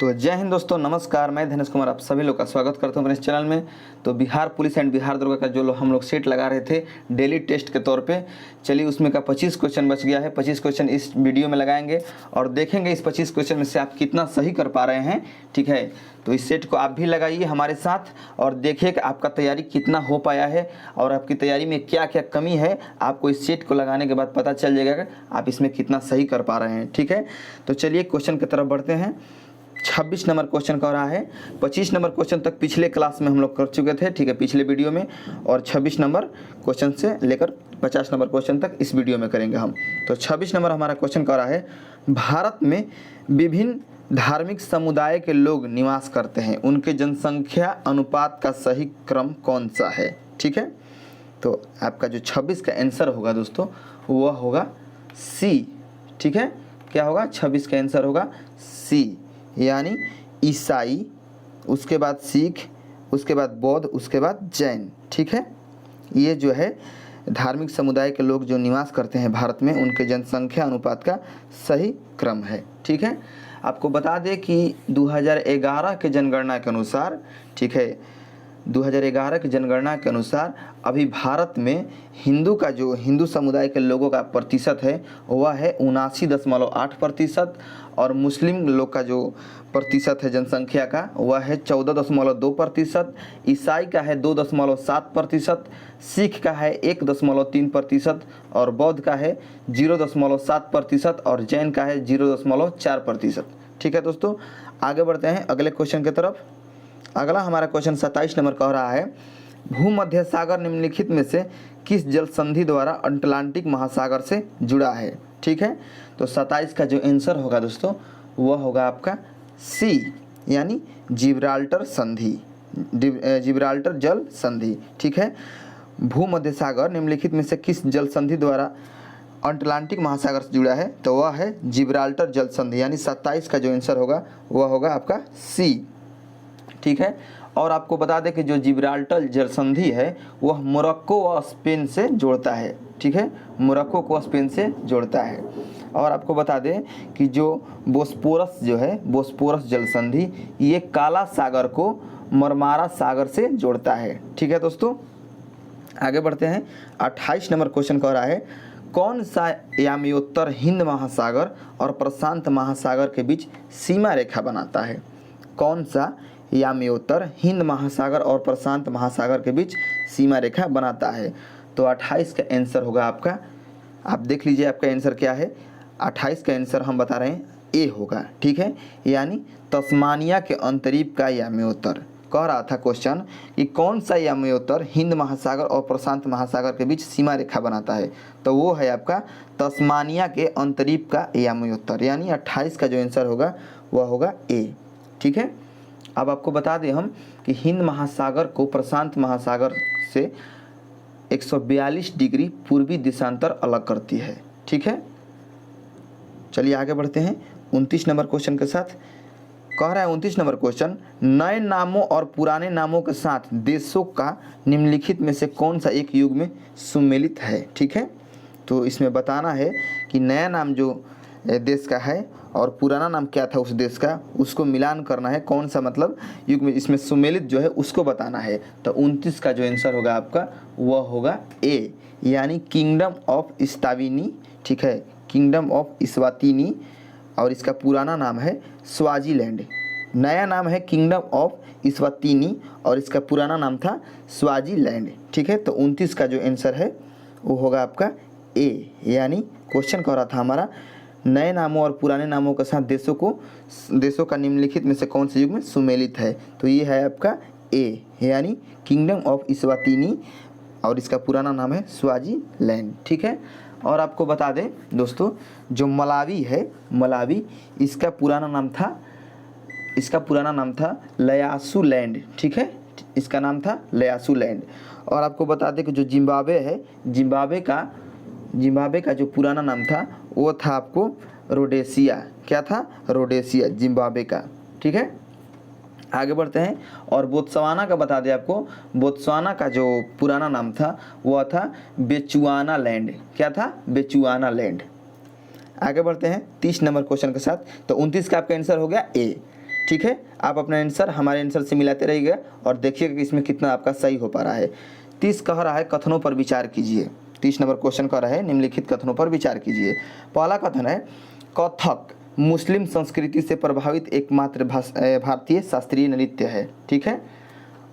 तो जय हिंद दोस्तों, नमस्कार। मैं धनेश कुमार आप सभी लोग का स्वागत करता हूं मेरे इस चैनल में। तो बिहार पुलिस एंड बिहार दरोगा का जो हम लोग सेट लगा रहे थे डेली टेस्ट के तौर पे, चलिए उसमें का 25 क्वेश्चन बच गया है। 25 क्वेश्चन इस वीडियो में लगाएंगे और देखेंगे इस 25 क्वेश्चन में से आप कितना सही कर पा रहे हैं। ठीक है, तो इस सेट को आप भी लगाइए हमारे साथ और देखिए कि आपका तैयारी कितना हो पाया है और आपकी तैयारी में क्या क्या कमी है। आपको इस सेट को लगाने के बाद पता चल जाएगा कि आप इसमें कितना सही कर पा रहे हैं। ठीक है, तो चलिए क्वेश्चन की तरफ बढ़ते हैं। 26 नंबर क्वेश्चन का रहा है। 25 नंबर क्वेश्चन तक पिछले क्लास में हम लोग कर चुके थे, ठीक है, पिछले वीडियो में। और 26 नंबर क्वेश्चन से लेकर 50 नंबर क्वेश्चन तक इस वीडियो में करेंगे हम। तो 26 नंबर हमारा क्वेश्चन का रहा है, भारत में विभिन्न धार्मिक समुदाय के लोग निवास करते हैं, उनके जनसंख्या अनुपात का सही क्रम कौन सा है। ठीक है, तो आपका जो 26 का आंसर होगा दोस्तों वह होगा सी। ठीक है, क्या होगा? 26 का आंसर होगा सी, यानी ईसाई, उसके बाद सिख, उसके बाद बौद्ध, उसके बाद जैन। ठीक है, ये जो है धार्मिक समुदाय के लोग जो निवास करते हैं भारत में, उनके जनसंख्या अनुपात का सही क्रम है। ठीक है, आपको बता दें कि 2011 के जनगणना के अनुसार, ठीक है, 2011 की जनगणना के अनुसार अभी भारत में हिंदू समुदाय के लोगों का प्रतिशत है वह है 79.8% और मुस्लिम लोग का जो प्रतिशत है जनसंख्या का वह है 14.2%, ईसाई का है 2.7%, सिख का है 1.3% और बौद्ध का है 0.7% और जैन का है 0.4%। ठीक है दोस्तों, आगे बढ़ते हैं अगले क्वेश्चन की तरफ। अगला हमारा क्वेश्चन 27 नंबर कह रहा है, भूमध्य सागर निम्नलिखित में से किस जल संधि द्वारा अटलांटिक महासागर से जुड़ा है। ठीक है, तो 27 का जो आंसर होगा दोस्तों वह होगा आपका सी, यानी जिब्राल्टर संधि, जिब्राल्टर जल संधि। ठीक है, भूमध्य सागर निम्नलिखित में से किस जल संधि द्वारा अटलांटिक महासागर से जुड़ा है, तो वह है जिब्राल्टर जल संधि, यानी 27 का जो आंसर होगा वह होगा आपका सी। ठीक है, और आपको बता दें कि जो जिब्राल्टर जल संधि है वह मोरक्को व स्पेन से जोड़ता है। ठीक है, मोरक्को को स्पेन से जोड़ता है। और आपको बता दें कि जो बोस्पोरस जो है, बोस्पोरस जल संधि, ये काला सागर को मरमारा सागर से जोड़ता है। ठीक है दोस्तों, आगे बढ़ते हैं। 28 नंबर क्वेश्चन कह रहा है, कौन सा यामियोत्तर हिंद महासागर और प्रशांत महासागर के बीच सीमा रेखा बनाता है। कौन सा यामियोत्तर हिंद महासागर और प्रशांत महासागर के बीच सीमा रेखा बनाता है। तो 28 का आंसर होगा आपका, आप देख लीजिए आपका आंसर क्या है। 28 का आंसर हम बता रहे हैं ए होगा। ठीक है, यानी तस्मानिया के अंतरीप का यामियोत्तर। कह रहा था क्वेश्चन कि कौन सा यामियोत्तर हिंद महासागर और प्रशांत महासागर के बीच सीमा रेखा बनाता है, तो वो है आपका तस्मानिया के अंतरीप का यामियोत्तर, यानी 28 का जो आंसर होगा वह होगा ए। ठीक है, अब आपको बता दें हम कि हिंद महासागर को प्रशांत महासागर से 142 डिग्री पूर्वी दिशांतर अलग करती है। ठीक है, चलिए आगे बढ़ते हैं 29 नंबर क्वेश्चन के साथ। कह रहा है 29 नंबर क्वेश्चन, नए नामों और पुराने नामों के साथ देशों का निम्नलिखित में से कौन सा एक युग में सुमेलित है। ठीक है, तो इसमें बताना है कि नया नाम जो देश का है और पुराना नाम क्या था उस देश का, उसको मिलान करना है, कौन सा मतलब युग में इसमें सुमेलित जो है उसको बताना है। तो 29 का जो आंसर होगा आपका वह होगा ए, यानी किंगडम ऑफ इस्ताविनी। ठीक है, किंगडम ऑफ इस्वातिनी और इसका पुराना नाम है स्वाजीलैंड। नया नाम है किंगडम ऑफ इस्वातिनी और इसका पुराना नाम था स्वाजीलैंड। ठीक है, तो 29 का जो आंसर है वो होगा आपका ए, यानी क्वेश्चन कह रहा था हमारा नए नामों और पुराने नामों के साथ देशों का निम्नलिखित में से कौन से युग में सुमेलित है, तो ये है आपका ए, यानी किंगडम ऑफ इस्वातिनी और इसका पुराना नाम है स्वाजीलैंड। ठीक है, और आपको बता दें दोस्तों जो मलावी है, मलावी इसका पुराना नाम था लयासुलैंड। ठीक है, इसका नाम था लयासुलैंड। और आपको बता दें कि जो जिम्बाब्वे है, जिम्बाब्वे का जो पुराना नाम था वो था आपको रोडेशिया। क्या था? रोडेशिया, जिम्बाब्वे का। ठीक है, आगे बढ़ते हैं। और बोत्सवाना का बता दें आपको, बोत्सवाना का जो पुराना नाम था वह था बेचुआना लैंड। क्या था? बेचुआना लैंड। आगे बढ़ते हैं 30 नंबर क्वेश्चन के साथ। तो 29 का आपका आंसर हो गया ए। ठीक है। आप अपना आंसर हमारे आंसर से मिलाते रहिएगा और देखिएगा कि इसमें कितना आपका सही हो पा रहा है। 30 कह रहा है कथनों पर विचार कीजिए। 30 नंबर क्वेश्चन कह रहा है निम्नलिखित कथनों पर विचार कीजिए। पहला कथन है कथक मुस्लिम संस्कृति से प्रभावित एकमात्र भारतीय शास्त्रीय नृत्य है, ठीक है।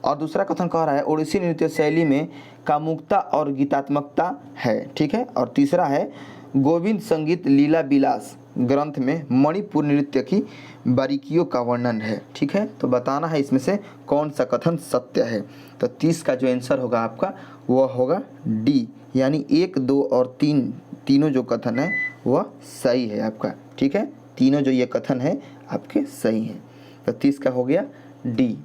और दूसरा कथन कह रहा है ओडिसी नृत्य शैली में कामुकता और गीतात्मकता है, ठीक है। और तीसरा है गोविंद संगीत लीला विलास ग्रंथ में मणिपुर नृत्य की बारीकियों का वर्णन है, ठीक है। तो बताना है इसमें से कौन सा कथन सत्य है। तो 30 का जो आंसर होगा आपका वह होगा डी, यानी 1, 2 और 3 तीनों जो कथन है वह सही है आपका, ठीक है। तीनों जो ये कथन है आपके सही हैं। तो 30 का हो गया डी।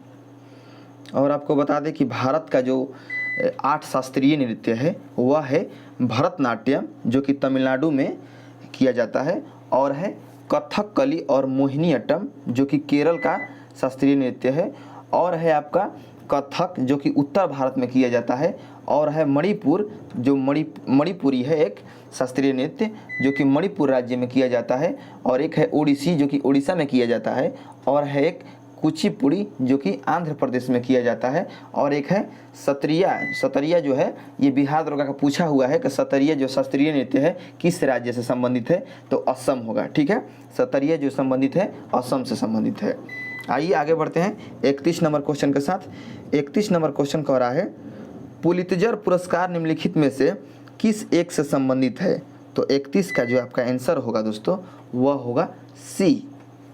और आपको बता दें कि भारत का जो 8 शास्त्रीय नृत्य है वह है भरतनाट्यम जो कि तमिलनाडु में किया जाता है, और है कथकली और मोहिनीअट्टम जो कि केरल का शास्त्रीय नृत्य है, और है आपका कथक जो कि उत्तर भारत में किया जाता है, और है मणिपुर जो मणिपुरी है एक शास्त्रीय नृत्य जो कि मणिपुर राज्य में किया जाता है, और एक है ओडिसी जो कि उड़ीसा में किया जाता है, और है एक कुचिपुड़ी जो कि आंध्र प्रदेश में किया जाता है, और एक है सतरिया। सतरिया जो है ये बिहार दरोगा का पूछा हुआ है कि सतरिया जो शास्त्रीय नृत्य है किस राज्य से संबंधित है, तो असम होगा, ठीक है। सतरिया जो संबंधित है असम से संबंधित है। आइए आगे बढ़ते हैं 31 नंबर क्वेश्चन के साथ। 31 नंबर क्वेश्चन कह रहा है पुलित्जर पुरस्कार निम्नलिखित में से किस एक से संबंधित है। तो 31 का जो आपका आंसर होगा दोस्तों वह होगा सी,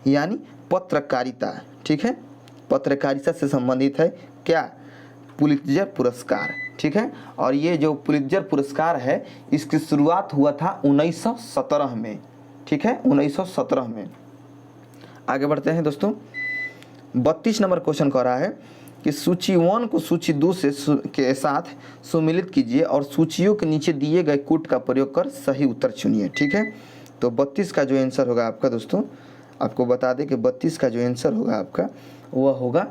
यानी पत्रकारिता, ठीक है। पत्रकारिता से संबंधित है क्या, पुलित्जर पुरस्कार, ठीक है। और ये जो पुलित्जर पुरस्कार है इसकी शुरुआत हुआ था 1917 में, ठीक है, 1917 में। आगे बढ़ते हैं दोस्तों। 32 नंबर क्वेश्चन कह रहा है कि सूची 1 को सूची 2 के साथ सुमिलित कीजिए और सूचियों के नीचे दिए गए कूट का प्रयोग कर सही उत्तर चुनिए, ठीक है। तो 32 का जो आंसर होगा आपका दोस्तों, आपको बता दें कि 32 का जो आंसर होगा आपका वह होगा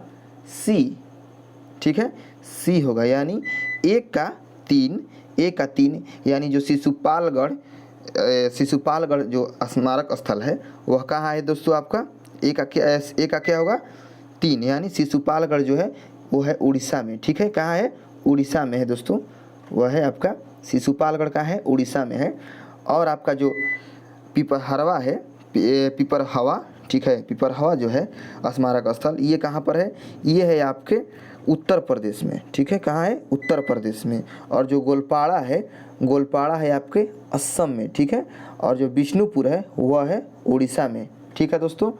सी, ठीक है। सी होगा, यानी 1 का 3 यानी जो शिशुपालगढ़ जो स्मारक स्थल है वह कहाँ है दोस्तों आपका, एक का क्या होगा 3, यानी शिशुपालगढ़ जो है वो है उड़ीसा में, ठीक है। कहाँ है, उड़ीसा में है दोस्तों, वह है आपका शिशुपालगढ़ का है, उड़ीसा में है। और आपका जो पिपरहवा है, पिपरहवा, ठीक है, पिपरहवा जो है स्मारक स्थल ये कहाँ पर है, ये है आपके उत्तर प्रदेश में, ठीक है। कहाँ है, उत्तर प्रदेश में। और जो गोलपाड़ा है आपके असम में, ठीक है। और जो विष्णुपुर है वह है उड़ीसा में, ठीक है दोस्तों।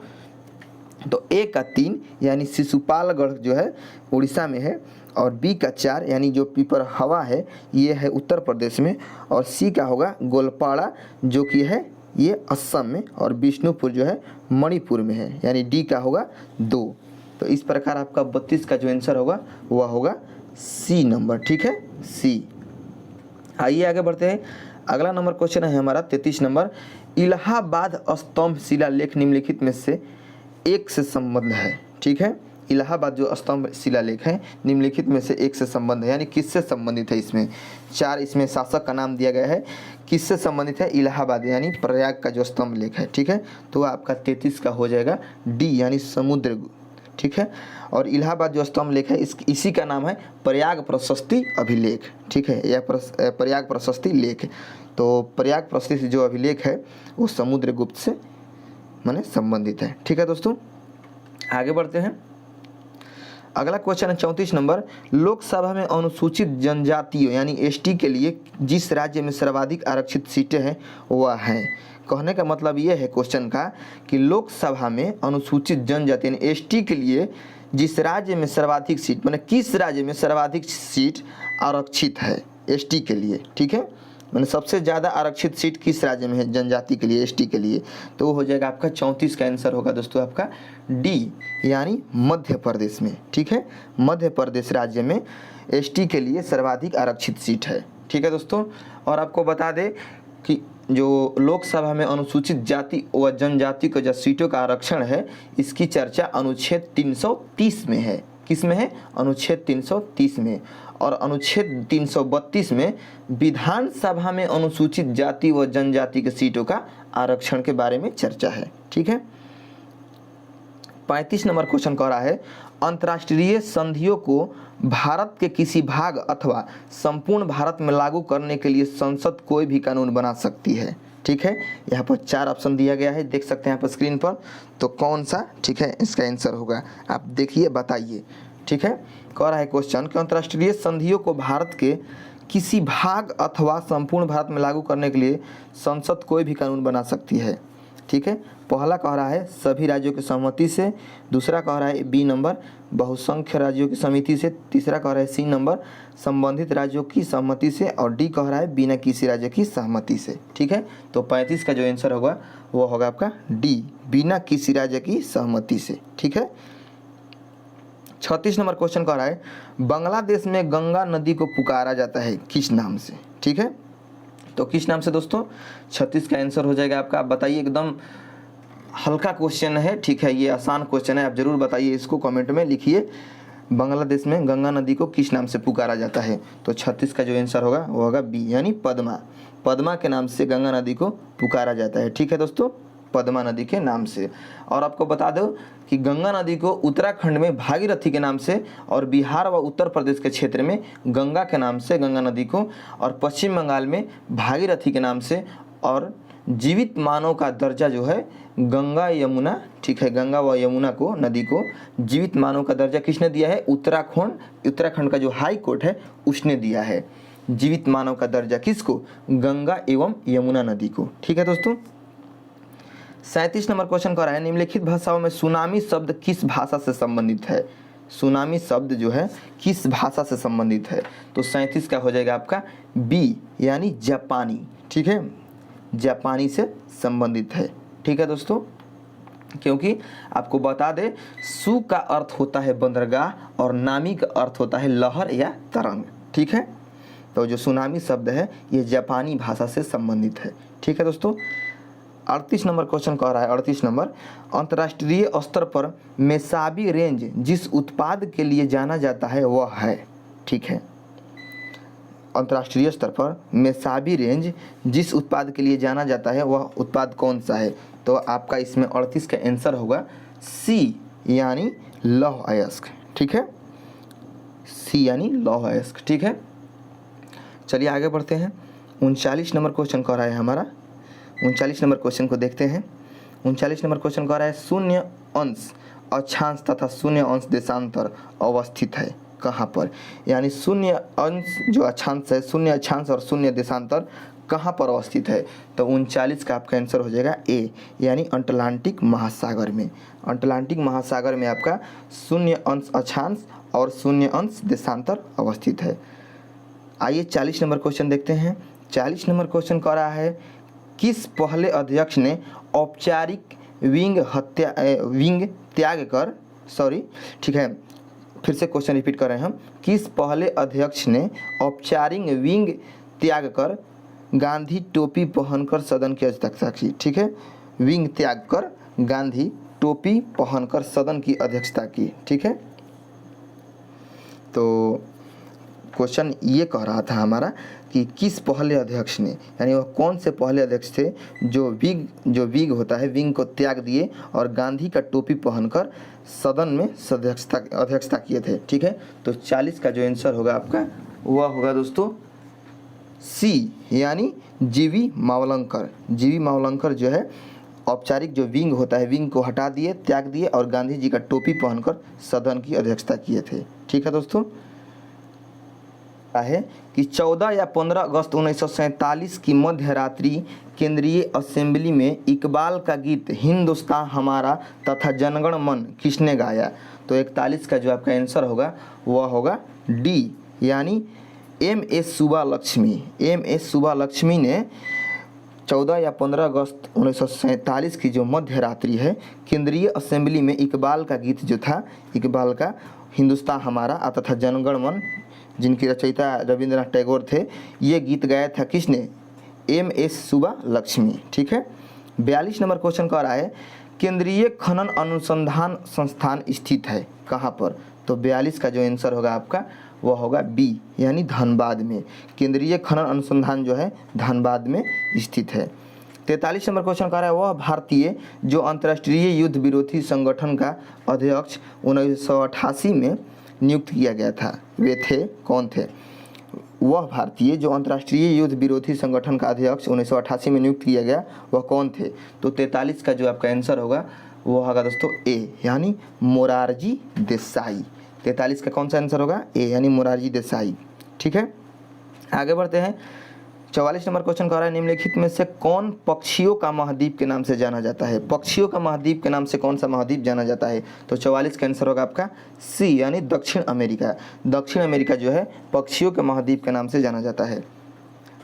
तो ए का 3 यानी शिशुपालगढ़ जो है उड़ीसा में है, और बी का 4 यानी जो पिपरहवा है ये है उत्तर प्रदेश में, और सी का होगा गोलपाड़ा जो कि है ये असम में, और विष्णुपुर जो है मणिपुर में है, यानी डी का होगा 2। तो इस प्रकार आपका 32 का जो आंसर होगा वह होगा सी नंबर, ठीक है, सी। आइए आगे बढ़ते हैं। अगला नंबर क्वेश्चन है हमारा 33 नंबर। इलाहाबाद स्तंभ शिलालेख निम्नलिखित में से एक से संबंध है, ठीक है। इलाहाबाद जो स्तंभ शिलालेख है निम्नलिखित में से एक से संबंध है, यानी किससे संबंधित है। इसमें 4 इसमें शासक का नाम दिया गया है, किससे संबंधित है, इलाहाबाद यानी प्रयाग का जो स्तंभ लेख है, ठीक है। तो आपका 33 का हो जाएगा डी, यानी समुद्र, ठीक है। और इलाहाबाद जो स्तंभ लेख है इसी का नाम है प्रयाग प्रशस्ति अभिलेख, ठीक है, यह प्रयाग प्रशस्ति लेख। तो प्रयाग प्रशस्ति जो अभिलेख है वो समुद्रगुप्त से माने संबंधित है, ठीक है दोस्तों। आगे बढ़ते हैं। अगला क्वेश्चन है 34 नंबर। लोकसभा में अनुसूचित जनजातियों यानी एसटी के लिए जिस राज्य में सर्वाधिक आरक्षित सीटें हैं वह हैं। कहने का मतलब ये है क्वेश्चन का कि लोकसभा में अनुसूचित जनजाति यानी एसटी के लिए जिस राज्य में सर्वाधिक सीट, माने किस राज्य में सर्वाधिक सीट आरक्षित है एसटी के लिए, ठीक है। मैंने सबसे ज़्यादा आरक्षित सीट किस राज्य में है जनजाति के लिए, एसटी के लिए, तो वो हो जाएगा आपका 34 का आंसर होगा दोस्तों आपका डी, यानी मध्य प्रदेश में, ठीक है। मध्य प्रदेश राज्य में एसटी के लिए सर्वाधिक आरक्षित सीट है, ठीक है दोस्तों। और आपको बता दें कि जो लोकसभा में अनुसूचित जाति व जनजाति का जो सीटों का आरक्षण है इसकी चर्चा अनुच्छेद 330 में है। किस में है, अनुच्छेद 330 में। और अनुच्छेद 332 में विधानसभा में अनुसूचित जाति व जनजाति के सीटों का आरक्षण के बारे में चर्चा है, ठीक है। 35 नंबर क्वेश्चन कह रहा है अंतर्राष्ट्रीय संधियों को भारत के किसी भाग अथवा संपूर्ण भारत में लागू करने के लिए संसद कोई भी कानून बना सकती है। ठीक है, यहाँ पर 4 ऑप्शन दिया गया है, देख सकते हैं यहाँ पर स्क्रीन पर। तो कौन सा ठीक है इसका आंसर होगा, आप देखिए बताइए। ठीक है, कह रहा है क्वेश्चन कि अंतर्राष्ट्रीय संधियों को भारत के किसी भाग अथवा संपूर्ण भारत में लागू करने के लिए संसद कोई भी कानून बना सकती है। ठीक है, पहला कह रहा है सभी राज्यों की सहमति से, दूसरा कह रहा है बी नंबर बहुसंख्य राज्यों की समिति से, तीसरा कह रहा है सी नंबर संबंधित राज्यों की सहमति से, और डी कह रहा है बिना किसी राज्य की सहमति से। ठीक है, तो 35 का जो आंसर होगा वो होगा आपका डी, बिना किसी राज्य की सहमति से। ठीक है, 36 नंबर क्वेश्चन कह रहा है बांग्लादेश में गंगा नदी को पुकारा जाता है किस नाम से। ठीक है, तो किस नाम से दोस्तों, 36 का आंसर हो जाएगा आपका। आप बताइए, एकदम हल्का क्वेश्चन है। ठीक है, ये आसान क्वेश्चन है, आप जरूर बताइए, इसको कमेंट में लिखिए। बांग्लादेश में गंगा नदी को किस नाम से पुकारा जाता है। तो 36 का जो आंसर होगा वो होगा बी, यानी पद्मा। पद्मा के नाम से गंगा नदी को पुकारा जाता है। ठीक है दोस्तों, पद्मा नदी के नाम से। और आपको बता दो कि गंगा नदी को उत्तराखंड में भागीरथी के नाम से, और बिहार व उत्तर प्रदेश के क्षेत्र में गंगा के नाम से गंगा नदी को, और पश्चिम बंगाल में भागीरथी के नाम से, और जीवित मानव का दर्जा जो है गंगा यमुना। ठीक है, गंगा व यमुना को नदी को जीवित मानव का दर्जा किसने दिया है, उत्तराखंड का जो हाई कोर्ट है उसने दिया है जीवित मानव का दर्जा। किसको, गंगा एवं यमुना नदी को। ठीक है दोस्तों, 37 नंबर क्वेश्चन कर रहा है निम्नलिखित भाषाओं में सुनामी शब्द किस भाषा से संबंधित है। सुनामी शब्द जो है किस भाषा से संबंधित है। तो 37 का हो जाएगा आपका बी, यानी जापानी। ठीक है, जापानी से संबंधित है। ठीक है दोस्तों, क्योंकि आपको बता दें सु का अर्थ होता है बंदरगाह और नामी का अर्थ होता है लहर या तरंग। ठीक है, तो जो सुनामी शब्द है ये जापानी भाषा से संबंधित है। ठीक है दोस्तों, 38 नंबर क्वेश्चन कह रहा है 38 नंबर अंतर्राष्ट्रीय स्तर पर मेसाबी रेंज जिस उत्पाद के लिए जाना जाता है वह है। ठीक है, अंतर्राष्ट्रीय स्तर पर मेसाबी रेंज जिस उत्पाद के लिए जाना जाता है वह उत्पाद कौन सा है। तो आपका इसमें 38 का आंसर होगा सी, यानी लौह अयस्क। ठीक है, सी यानी लौह अयस्क। ठीक है, चलिए आगे बढ़ते हैं। 39 नंबर क्वेश्चन कह रहा है हमारा, 39 नंबर क्वेश्चन को देखते हैं। 39 नंबर क्वेश्चन कह रहा है शून्य अंश अक्षांश तथा शून्य अंश देशांतर अवस्थित है कहाँ पर। यानी शून्य अंश जो अक्षांश है, शून्य अक्षांश और शून्य देशांतर कहाँ पर अवस्थित है। तो 39 का आपका आंसर हो जाएगा ए, यानी अटलांटिक महासागर में। अटलांटिक महासागर में आपका शून्य अंश अक्षांश और शून्य अंश देशांतर अवस्थित है। आइए 40 नंबर क्वेश्चन देखते हैं। 40 नंबर क्वेश्चन कह रहा है किस पहले अध्यक्ष ने औपचारिक विंग त्याग कर, ठीक है, फिर से क्वेश्चन रिपीट कर रहे हैं हम। किस पहले अध्यक्ष ने औपचारिक विंग त्याग कर गांधी टोपी पहनकर सदन की अध्यक्षता की। ठीक है, विंग त्याग कर गांधी टोपी पहनकर सदन की अध्यक्षता की। ठीक है, तो क्वेश्चन ये कह रहा था हमारा कि किस पहले अध्यक्ष ने, यानी वह कौन से पहले अध्यक्ष थे जो विंग होता है, विंग को त्याग दिए और गांधी का टोपी पहनकर सदन में अध्यक्षता किए थे। ठीक है, तो 40 का जो आंसर होगा आपका वह होगा दोस्तों सी, यानी जीवी मावलंकर। जीवी मावलंकर जो है औपचारिक जो विंग होता है, विंग को हटा दिए, त्याग दिए और गांधी जी का टोपी पहनकर सदन की अध्यक्षता किए थे। ठीक है दोस्तों, है कि 14 या 15 अगस्त 1947 की मध्य रात्रि केंद्रीय असेंबली में इकबाल का गीत हिंदुस्तान हमारा तथा जनगण मन किसने गाया। तो 41 का जो आपका आंसर होगा वह होगा डी, यानी एम.एस. सुब्बालक्ष्मी। एम.एस. सुब्बालक्ष्मी ने 14 या 15 अगस्त 1947 की जो मध्य रात्रि है केंद्रीय असेंबली में इकबाल का गीत जो था, इकबाल का हिंदुस्तान हमारा तथा जनगण मन, जिनकी रचयिता रविंद्रनाथ टैगोर थे, ये गीत गाया था किसने, एम.एस. सुब्बालक्ष्मी। ठीक है, 42 नंबर क्वेश्चन कह रहा है केंद्रीय खनन अनुसंधान संस्थान स्थित है कहाँ पर। तो 42 का जो आंसर होगा आपका वह होगा बी, यानी धनबाद में। केंद्रीय खनन अनुसंधान जो है धनबाद में स्थित है। 43 नंबर क्वेश्चन कह रहा है वह भारतीय जो अंतर्राष्ट्रीय युद्ध विरोधी संगठन का अध्यक्ष 1988 में नियुक्त किया गया था, वे थे, कौन थे? वह भारतीय जो अंतर्राष्ट्रीय युद्ध विरोधी संगठन का अध्यक्ष 1988 में नियुक्त किया गया, वह कौन थे? तो 43 का जो आपका आंसर होगा वो होगा दोस्तों ए, यानी मोरारजी देसाई। 43 का कौन सा आंसर होगा? ए, यानी मोरारजी देसाई। ठीक है, आगे बढ़ते हैं। 44 नंबर क्वेश्चन कह रहा है निम्नलिखित में से कौन पक्षियों का महाद्वीप के नाम से जाना जाता है? पक्षियों का महाद्वीप के नाम से कौन सा महाद्वीप जाना जाता है? तो 44 का आंसर होगा आपका सी, यानी दक्षिण अमेरिका। दक्षिण अमेरिका जो है पक्षियों के महाद्वीप के नाम से जाना जाता है।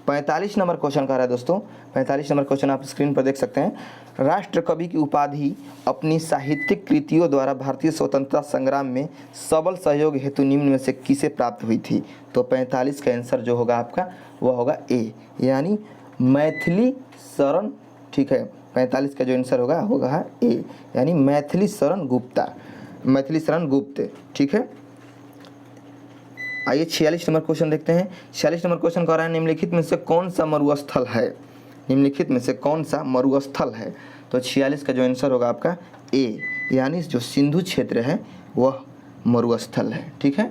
45 नंबर क्वेश्चन कह रहा है दोस्तों, 45 नंबर क्वेश्चन आप स्क्रीन पर देख सकते हैं। राष्ट्र कवि की उपाधि अपनी साहित्यिक कृतियों द्वारा भारतीय स्वतंत्रता संग्राम में सबल सहयोग हेतु निम्न में से किसे प्राप्त हुई थी? तो 45 का आंसर जो होगा आपका वह होगा ए, यानी मैथिली शरण। ठीक है, 45 का जो आंसर होगा ए, यानी मैथिली शरण गुप्ता, मैथिली शरण गुप्त। ठीक है, आइए 46 नंबर क्वेश्चन देखते हैं। 46 नंबर क्वेश्चन कह रहा है निम्नलिखित में से कौन सा मरुस्थल है? निम्नलिखित में से कौन सा मरुस्थल है? तो 46 का जो आंसर होगा आपका ए, यानी जो सिंधु क्षेत्र है वह मरुस्थल है। ठीक है,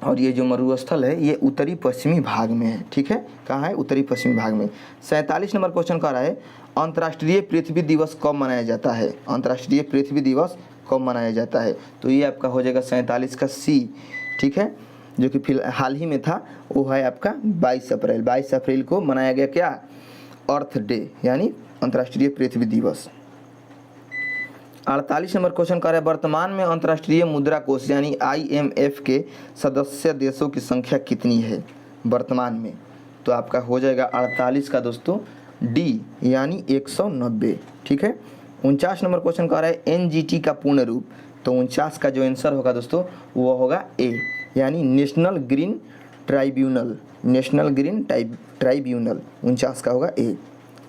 और ये जो मरुस्थल है ये उत्तरी पश्चिमी भाग में है। ठीक है, कहाँ है? उत्तरी पश्चिमी भाग में। 47 नंबर क्वेश्चन कह रहा है अंतर्राष्ट्रीय पृथ्वी दिवस कब मनाया जाता है? अंतर्राष्ट्रीय पृथ्वी दिवस कब मनाया जाता है? तो ये आपका हो जाएगा 47 का सी। ठीक है, जो कि हाल ही में था, वो है आपका 22 अप्रैल। 22 अप्रैल को मनाया गया क्या? अर्थ डे, यानी अंतर्राष्ट्रीय पृथ्वी दिवस। 48 नंबर क्वेश्चन कर रहा है वर्तमान में अंतर्राष्ट्रीय मुद्रा कोष यानी IMF के सदस्य देशों की संख्या कितनी है वर्तमान में? तो आपका हो जाएगा 48 का दोस्तों डी, यानी 190। ठीक है, 49 नंबर क्वेश्चन कह रहा है NGT का पूर्ण रूप। तो 49 का जो आंसर होगा दोस्तों वो होगा ए, यानी national green tribunal, national green tribunal. 49 का होगा ए।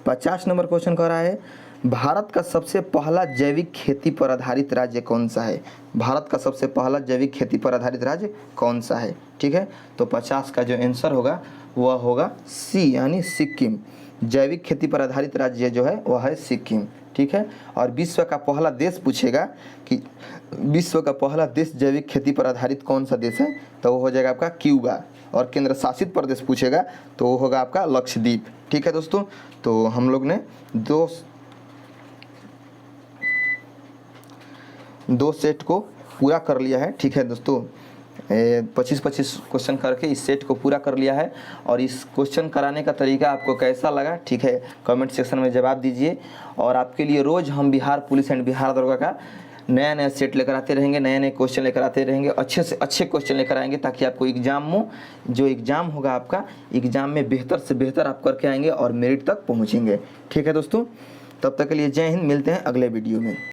50 नंबर क्वेश्चन कह रहा है भारत का सबसे पहला जैविक खेती पर आधारित राज्य कौन सा है? भारत का सबसे पहला जैविक खेती पर आधारित राज्य कौन सा है? ठीक है, तो 50 का जो आंसर होगा वह होगा सी, यानी सिक्किम। जैविक खेती पर आधारित राज्य जो है वह है सिक्किम। ठीक है, और विश्व का पहला देश पूछेगा कि विश्व का पहला देश जैविक खेती पर आधारित कौन सा देश है? तो वो हो जाएगा आपका क्यूबा। और केंद्र शासित प्रदेश पूछेगा तो वो होगा आपका लक्षद्वीप। ठीक है दोस्तों, तो हम लोग ने दो सेट को पूरा कर लिया है। ठीक है दोस्तों, 25-25 क्वेश्चन करके इस सेट को पूरा कर लिया है। और इस क्वेश्चन कराने का तरीका आपको कैसा लगा? ठीक है, कमेंट सेक्शन में जवाब दीजिए। और आपके लिए रोज़ हम बिहार पुलिस एंड बिहार दरोगा का नया नया सेट लेकर आते रहेंगे, नए नए क्वेश्चन लेकर आते रहेंगे, अच्छे से अच्छे क्वेश्चन लेकर आएंगे, ताकि आपको एग्जाम में जो एग्ज़ाम होगा आपका एग्ज़ाम में बेहतर से बेहतर आप करके आएंगे और मेरिट तक पहुँचेंगे। ठीक है दोस्तों, तब तक के लिए जय हिंद, मिलते हैं अगले वीडियो में।